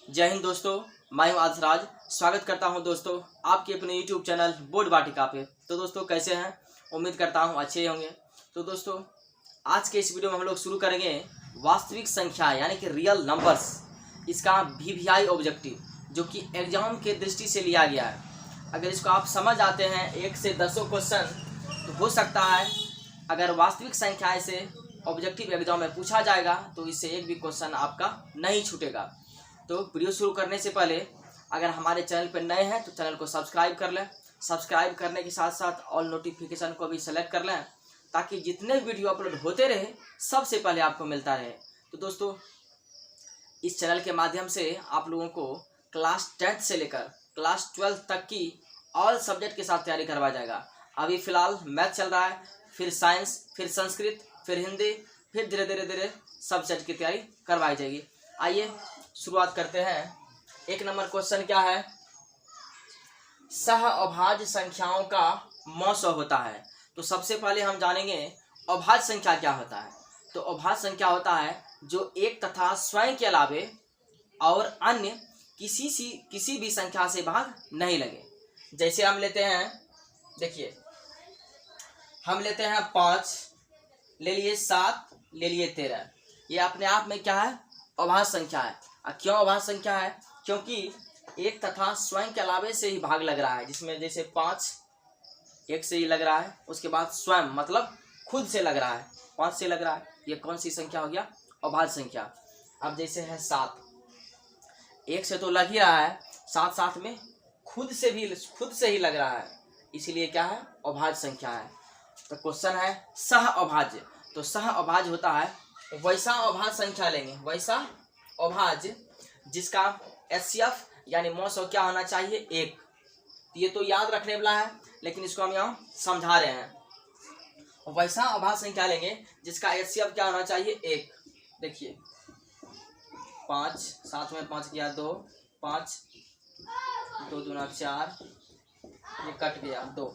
जय हिंद दोस्तों, मैं हूं आदिराज। स्वागत करता हूं दोस्तों आपके अपने यूट्यूब चैनल बोर्ड वाटिका पे। तो दोस्तों कैसे हैं? उम्मीद करता हूं अच्छे होंगे। तो दोस्तों आज के इस वीडियो में हम लोग शुरू करेंगे वास्तविक संख्या यानी कि रियल नंबर्स, इसका वीवीआई ऑब्जेक्टिव जो कि एग्जाम के दृष्टि से लिया गया है। अगर इसको आप समझ आते हैं 1 से 10 क्वेश्चन, तो हो सकता है अगर वास्तविक संख्या से ऑब्जेक्टिव एग्जाम में पूछा जाएगा तो इससे एक भी क्वेश्चन आपका नहीं छूटेगा। तो वीडियो शुरू करने से पहले अगर हमारे चैनल पर नए हैं तो चैनल को सब्सक्राइब कर लें। सब्सक्राइब करने के साथ साथ ऑल नोटिफिकेशन को भी सेलेक्ट कर लें ताकि जितने वीडियो अपलोड होते रहे सबसे पहले आपको मिलता रहे। तो दोस्तों इस चैनल के माध्यम से आप लोगों को क्लास 10th से लेकर क्लास 12th तक की ऑल सब्जेक्ट के साथ तैयारी करवाया जाएगा। अभी फ़िलहाल मैथ चल रहा है, फिर साइंस, फिर संस्कृत, फिर हिंदी, फिर धीरे धीरे सब्जेक्ट की तैयारी करवाई जाएगी। आइए शुरुआत करते हैं। 1 नंबर क्वेश्चन क्या है? सह अभाज्य संख्याओं का मौसम होता है। तो सबसे पहले हम जानेंगे अभाज्य संख्या क्या होता है। तो अभाज्य संख्या होता है जो एक तथा स्वयं के अलावे और अन्य किसी भी संख्या से भाग नहीं लगे। जैसे हम लेते हैं, देखिए हम लेते हैं 5, ले लिए 7, ले लिए 13। ये अपने आप में क्या है? अभाज्य संख्या है। क्यों अभाज्य संख्या है? क्योंकि एक तथा स्वयं के अलावे से ही भाग लग रहा है, जिसमें जैसे 5 एक से ही लग रहा है, उसके बाद स्वयं मतलब खुद से लग रहा है 5 से लग रहा है। ये कौन सी संख्या हो गया? अभाज्य संख्या। अब जैसे है 7, एक से तो लग ही रहा है, साथ साथ में खुद से ही लग रहा है, इसीलिए क्या है? अभाज्य संख्या है। तो क्वेश्चन है सह अभाज्य। तो सह अभाज्य होता है वैसा अभाज्य संख्या लेंगे, वैसा अभाज्य जिसका एचसीएफ यानी मौसम क्या होना चाहिए? 1। ये तो याद रखने वाला है, लेकिन इसको हम यहाँ समझा रहे हैं। वैसा अभाज्य संख्या लेंगे जिसका एचसीएफ क्या होना चाहिए? 1। देखिए 5, साथ में 5 गया 2, 5 2 दूना 4, ये कट गया 2,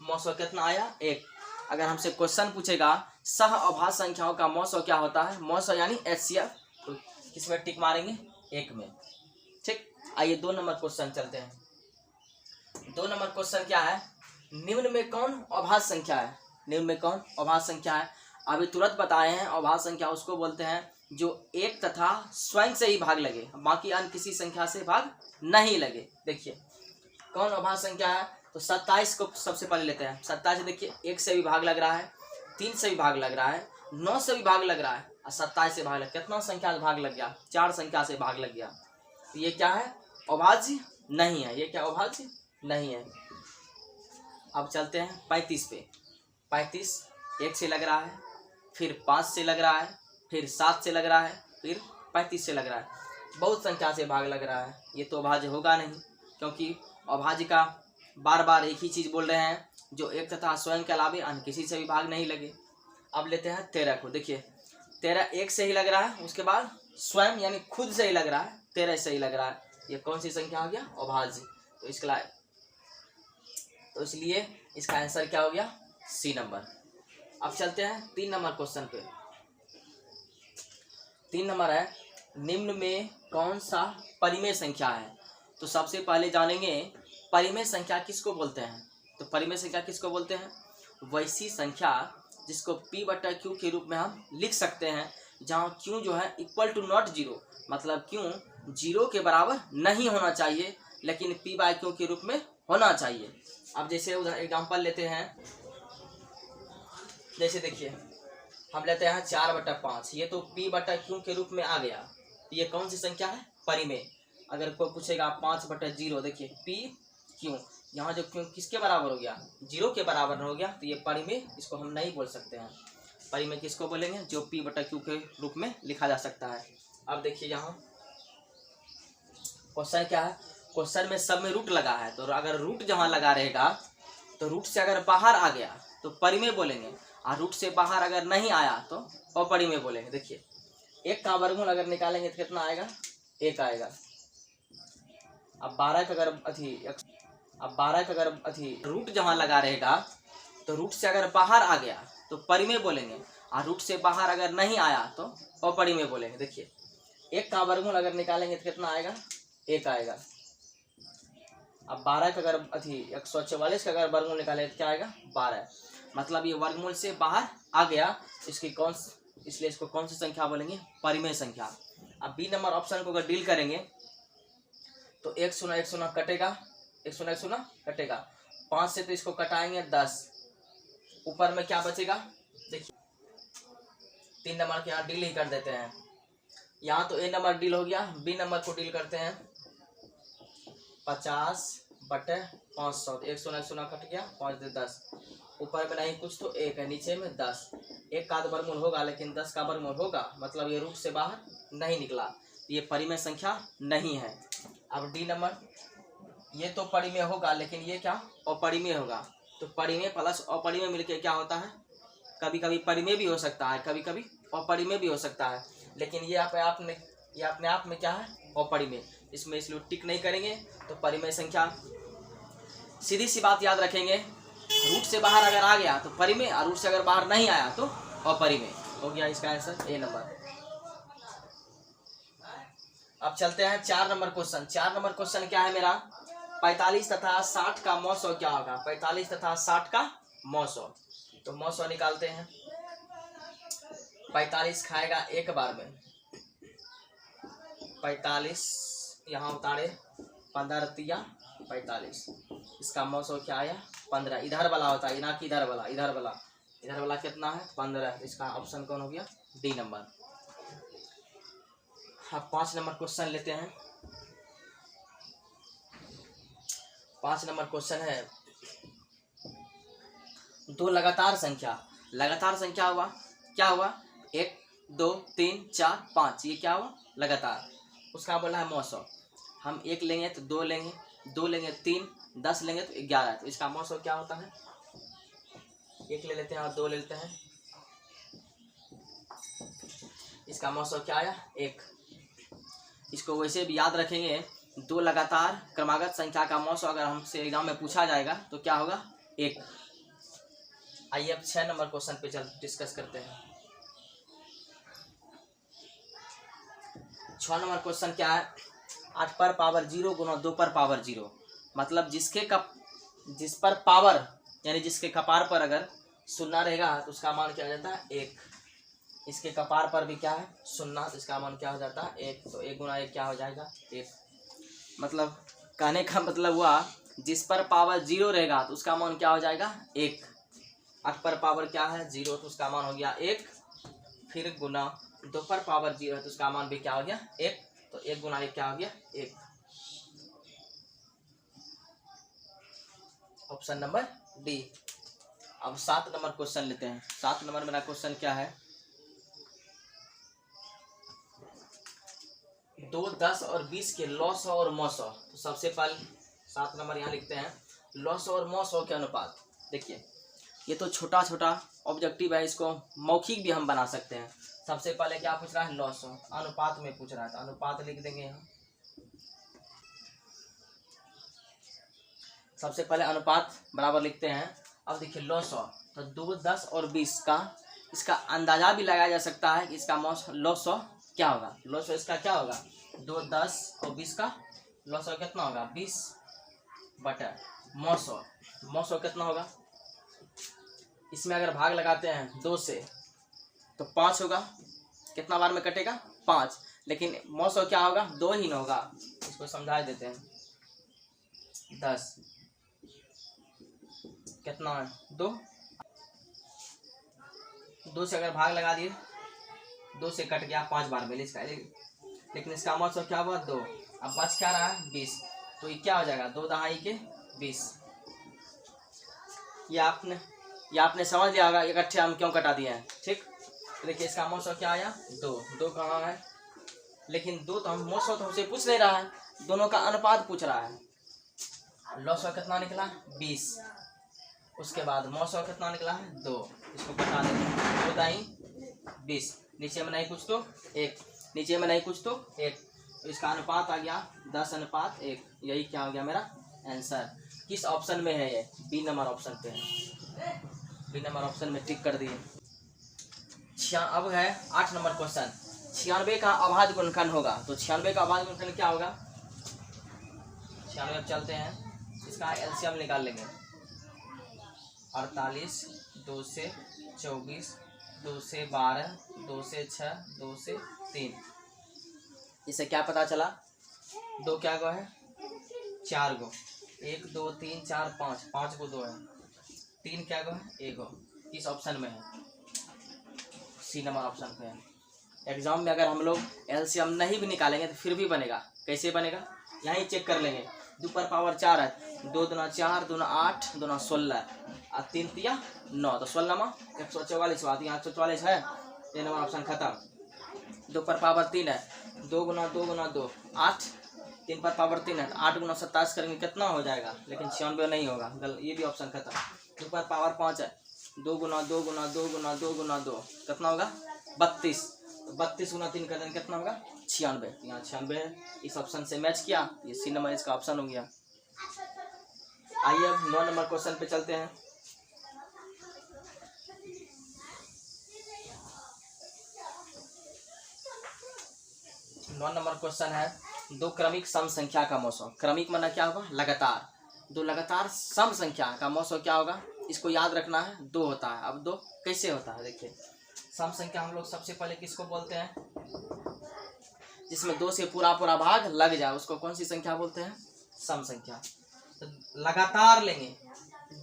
मौसम कितना आया? 1। अगर हमसे क्वेश्चन पूछेगा सह अभाज्य संख्याओं का मौसम क्या होता है, मौसम यानी एचसीएफ, तो किसमें टिक मारेंगे? 1 में। ठीक, आइए 2 नंबर क्वेश्चन चलते हैं। 2 नंबर क्वेश्चन क्या है? निम्न में कौन अभाज्य संख्या है? निम्न में कौन अभाज्य संख्या है? अभी तुरंत बताए हैं, अभाज्य संख्या उसको बोलते हैं जो एक तथा स्वयं से ही भाग लगे, बाकी अन्य किसी संख्या से भाग नहीं लगे। देखिए कौन अभाज्य संख्या है? तो 27 को सबसे पहले लेते हैं। 27 देखिए 1 से भी भाग लग रहा है, 3 से भी भाग लग रहा है, 9 से भी भाग लग रहा है, और 27 से भाग लग, कितना संख्या से भाग लग गया? 4 संख्या से भाग लग गया। तो ये क्या है? अभाज्य नहीं है। ये क्या अभाज्य नहीं है। अब चलते हैं 35 पे। 35 1 से लग रहा है, फिर 5 से लग रहा है, फिर 7 से लग रहा है, फिर 35 से लग रहा है, बहुत संख्या से भाग लग रहा है। ये तो अभाज्य होगा नहीं, क्योंकि अभाज्य का बार बार एक ही चीज़ बोल रहे हैं जो एक तथा स्वयं के अलावे अन्य किसी से भी भाग नहीं लगे। अब लेते हैं 13 को। देखिए 13 1 से ही लग रहा है, उसके बाद स्वयं यानी खुद से ही लग रहा है, 13 से ही लग रहा है। ये कौन सी संख्या हो गया? अभाज्य। तो इसलिए इसका आंसर क्या हो गया? C number. अब चलते हैं 3 नंबर क्वेश्चन पे। 3 नंबर है निम्न में कौन सा परिमेय संख्या है? तो सबसे पहले जानेंगे परिमेय संख्या किसको बोलते हैं। तो परिमेय संख्या किसको बोलते हैं? वैसी संख्या जिसको p/q के रूप में हम लिख सकते हैं, जहाँ q जो है इक्वल टू नॉट 0, मतलब q 0 के बराबर नहीं होना चाहिए, लेकिन p/q के रूप में होना चाहिए। अब जैसे उदाहरण एग्जाम्पल लेते हैं, जैसे देखिए हम लेते हैं 4/5, ये तो p/q के रूप में आ गया। ये कौन सी संख्या है? परिमेय। अगर कोई पूछेगा 5/0, देखिए p/q, यहाँ जो q किसके बराबर हो गया? 0 के बराबर हो गया, तो ये परिमेय, इसको हम नहीं बोल सकते हैं। परिमेय किसको बोलेंगे? जो p/q के रूप में लिखा जा सकता है। अब देखिए यहाँ क्वेश्चन क्या है? क्वेश्चन में सब में रूट लगा है, तो अगर रूट जहाँ लगा रहेगा तो रूट से अगर बाहर आ गया तो परिमेय बोलेंगे, और रूट से बाहर अगर नहीं आया तो अपरिमेय बोलेंगे। देखिए 1 का वर्गमूल अगर निकालेंगे तो कितना आएगा? 1 आएगा। अब 12 का अगर रूट जहाँ लगा रहेगा तो रूट से अगर बाहर आ गया तो परिमेय बोलेंगे, और रूट से बाहर अगर नहीं आया तो अपरिमेय बोलेंगे। देखिए 1 का वर्गमूल अगर निकालेंगे तो कितना आएगा, 1 आएगा। अब 12 का अगर 144 का अगर वर्गमूल निकाले तो क्या आएगा, 12। मतलब ये वर्गमूल से बाहर आ गया, इसलिए इसको कौन सी संख्या बोलेंगे, परिमेय संख्या। अब बी नंबर ऑप्शन को अगर डील करेंगे तो 1 0 कटेगा, 1 0 कटेगा, 5 से तो इसको कटाएंगे 10, ऊपर में क्या बचेगा, देखिए 3 नंबर के यहाँ डील ही कर देते हैं। यहाँ तो ए नंबर डील हो गया, बी नंबर को डील करते हैं। 50/500, 1 0 कट गया, 5 से 10, ऊपर में नहीं कुछ तो 1 है, नीचे में 10। 1 का वर्गमूल होगा लेकिन 10 का वर्गमूल होगा, मतलब ये रूट से बाहर नहीं निकला, ये परिमेय संख्या नहीं है। अब डी नंबर, ये तो परिमेय होगा लेकिन ये क्या, अपरिमेय होगा। तो परिमेय प्लस अपरिमेय मिलके क्या होता है, कभी कभी परिमेय भी हो सकता है, कभी कभी अपरिमेय भी हो सकता है, लेकिन ये अपने आप में क्या है, अपरिमेय। इसमें इसलिए टिक नहीं करेंगे तो परिमेय संख्या। सीधी सी बात याद रखेंगे, रूट से बाहर अगर आ गया तो परिमेय, और रूट से अगर बाहर नहीं आया तो अपरिमेय हो गया इसका आंसर ए नंबर। अब चलते हैं 4 नंबर क्वेश्चन। 4 नंबर क्वेश्चन क्या है मेरा, 45 तथा 60 का मौसौ क्या होगा, 45 तथा 60 का मौसौ। तो मौसौ निकालते हैं। 45 खाएगा एक बार में, 45 यहाँ उतारे, 15 रतिया 45, इसका मौसौ क्या आया, 15। इधर वाला होता है ना कि इधर वाला, इधर वाला कितना है, 15। इसका ऑप्शन कौन हो गया, डी नंबर। अब 5 नंबर क्वेश्चन लेते हैं। 5 नंबर क्वेश्चन है, 2 लगातार संख्या हुआ, क्या हुआ, 1 2 3 4 5, ये क्या हुआ, लगातार। उसका बोला है मौसौ। हम 1 लेंगे तो 2 लेंगे, 2 लेंगे 3, 10 लेंगे तो 11। तो इसका मौसौ क्या होता है, 1 ले लेते हैं और 2 ले लेते हैं, इसका मौसौ क्या आया, 1। इसको वैसे भी याद रखेंगे, 2 लगातार क्रमागत संख्या का मौसौ अगर हमसे एग्जाम में पूछा जाएगा तो क्या होगा, 1। आइए अब 6 नंबर क्वेश्चन पे चल डिस्कस करते हैं। 6 नंबर क्वेश्चन क्या है, 8 पर पावर 0 गुना 2 पर पावर 0। मतलब जिस पर पावर यानी जिसके कपार पर अगर 0 रहेगा तो उसका मान क्या हो जाता है, 1। इसके कपार पर भी क्या है, 0, तो इसका मान क्या हो जाता है, 1। तो 1 गुना 1 क्या हो जाएगा, 1। मतलब कहने का मतलब हुआ, जिस पर पावर 0 रहेगा तो उसका मान क्या हो जाएगा, 1। 8 पर पावर क्या है, 0, तो उसका मान हो गया 1। फिर गुना 2 पर पावर 0 है तो उसका मान भी क्या हो गया, 1। तो 1 गुना 1 क्या हो गया, 1। Option number D. अब 7 नंबर क्वेश्चन लेते हैं। 7 नंबर मेरा क्वेश्चन क्या है, 2 10 और 20 के लॉस और मौसौ। तो सबसे पहले 7 नंबर यहाँ लिखते हैं, लॉस और मौसौ के अनुपात। देखिए ये तो छोटा छोटा ऑब्जेक्टिव है, इसको मौखिक भी हम बना सकते हैं। सबसे पहले क्या पूछ रहा है, लॉस अनुपात में पूछ रहा है, तो अनुपात लिख देंगे यहाँ। सबसे पहले अनुपात बराबर लिखते हैं। अब देखिए लॉस, तो 2 10 और 20 का इसका अंदाजा भी लगाया जा सकता है कि इसका लॉस क्या होगा। लॉस इसका क्या होगा, 2 10 और 20 का लॉस कितना होगा, 20 बटा मौसौ कितना होगा। इसमें अगर भाग लगाते हैं 2 से तो 5 होगा, कितना बार में कटेगा, 5। लेकिन मौसौ क्या होगा, 2 ही ना होगा। इसको समझा देते हैं, 10 कितना है, 2 से अगर भाग लगा दिए, 2 से कट गया, 5 बार में इसका, लेकिन इसका मौसौ क्या हुआ, 2। अब बच क्या रहा है, 20। तो ये क्या हो जाएगा, 2 दहाई के 20। ये आपने समझ लिया होगा इकट्ठे हम क्यों कटा दिए हैं, ठीक। तो देखिए इसका मौसौ क्या आया, 2 कहाँ है, लेकिन 2 तो हम मौसौ तो हमसे पूछ नहीं रहा है, दोनों का अनुपात पूछ रहा है। लॉसौ कितना निकला, 20। उसके बाद मौसौ कितना निकला है, 2। इसको बता देंगे, 2 दाई 20, नीचे में नहीं कुछ तो 1, नीचे में नहीं कुछ तो 1। तो इसका अनुपात आ गया 10:1। यही क्या हो गया मेरा आंसर। किस ऑप्शन में है ये, बी नंबर ऑप्शन पे है, बी नंबर ऑप्शन में टिक कर दिए। अब है 8 नंबर क्वेश्चन। 96 का अभाज्य गुणनखंड होगा। तो 96 का अभाज्य गुणनखंड क्या होगा? 96 अब चलते हैं, इसका एलसीएम निकाल लेंगे। 48, 2 से 24, 2 से 12, 2 से 6, 2 से 3। इससे क्या पता चला? 2 क्या गो है? 4 गो। 1 2 3 4 5, 5 गो 2 है। 3 क्या गो है? 1 गो। किस ऑप्शन में है? सी नंबर ऑप्शन पे है। एग्जाम में अगर हम लोग एलसीएम नहीं भी निकालेंगे तो फिर भी बनेगा। कैसे बनेगा? यहाँ ही चेक कर लेंगे। 2 पर पावर 4 है, 2 दूना 4, 2 दूना 8, 2 दूना 16 और 3 तिया 9, तो 16 में 144 बात, यहाँ 144 है। 3 नंबर ऑप्शन खत्म। 2 पर पावर 3 है, 2 गुना 2 गुना 2 8, 3 पर पावर 3 है, 8 गुना 27 करेंगे कितना हो जाएगा? लेकिन 96 नहीं होगा, ये भी ऑप्शन खत्म। 2 पर पावर 5 है, 2 गुना 2 गुना 2 गुना 2 गुना 2 कितना होगा? 32। 32 गुना 3 कर देंगे कितना होगा? 96। यहाँ 96 इस ऑप्शन से मैच किया, ये सी नंबर इसका ऑप्शन हो गया। आइए अब 9 नंबर क्वेश्चन पे चलते हैं। 9 नंबर क्वेश्चन है, 2 क्रमिक सम संख्या का मौसम। क्रमिक माना क्या होगा? लगातार। 2 लगातार सम संख्या का मौसम क्या होगा? इसको याद रखना है, 2 होता है। अब 2 कैसे होता है? देखिए, सम संख्या हम लोग सबसे पहले किसको बोलते हैं? जिसमें 2 से पूरा पूरा भाग लग जाए उसको कौन सी संख्या बोलते हैं? सम संख्या। तो लगातार लेंगे,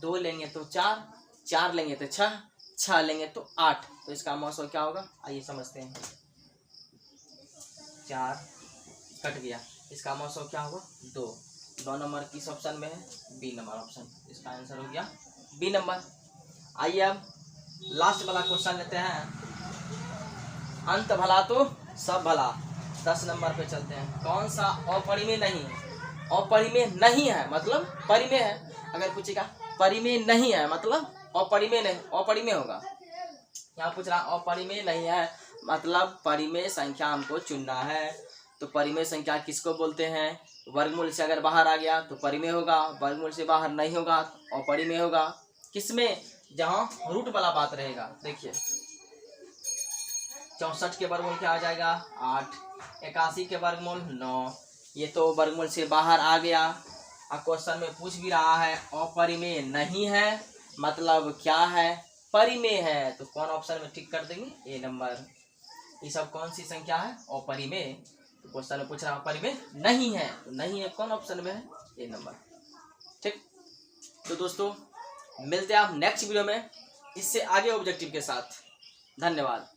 2 लेंगे तो 4, 4 लेंगे तो 6, 6 लेंगे तो 8, तो इसका मौसम क्या होगा? आइए समझते हैं। 4 कट गया, इसका मौसम क्या होगा? 2। 9 नंबर किस ऑप्शन में है? B number option. इसका आंसर हो गया बी नंबर। आइए अब लास्ट वाला क्वेश्चन लेते हैं, अंत भला तो सब भला। 10 नंबर पे चलते हैं। कौन सा अपरिमेय नहीं है? अपरिमेय नहीं है मतलब परिमेय है। अगर पूछेगा परिमेय नहीं है मतलब अपरिमेय नहीं, अपरिमेय होगा। यहाँ पूछ रहा अपरिमेय नहीं है मतलब परिमेय संख्या हमको चुनना है। तो परिमेय संख्या किसको बोलते हैं? वर्गमूल से अगर बाहर आ गया तो परिमेय होगा, वर्गमूल से बाहर नहीं होगा तो अपरिमेय होगा। किसमें? जहाँ रूट वाला बात रहेगा। देखिए 64 के वर्गमूल क्या आ जाएगा? 8। 81 के वर्गमूल 9। ये तो वर्गमूल से बाहर आ गया। और क्वेश्चन में पूछ भी रहा है अपरिमेय नहीं है मतलब क्या है? परिमेय है। तो कौन ऑप्शन में टिक कर देंगे? ए नंबर। ये सब कौन सी संख्या है? अपरिमेय। तो क्वेश्चन में पूछ रहा अपरिमेय नहीं है, तो नहीं है कौन ऑप्शन में है? ए नंबर। ठीक, तो दोस्तों मिलते हैं आप नेक्स्ट वीडियो में इससे आगे ऑब्जेक्टिव के साथ। धन्यवाद।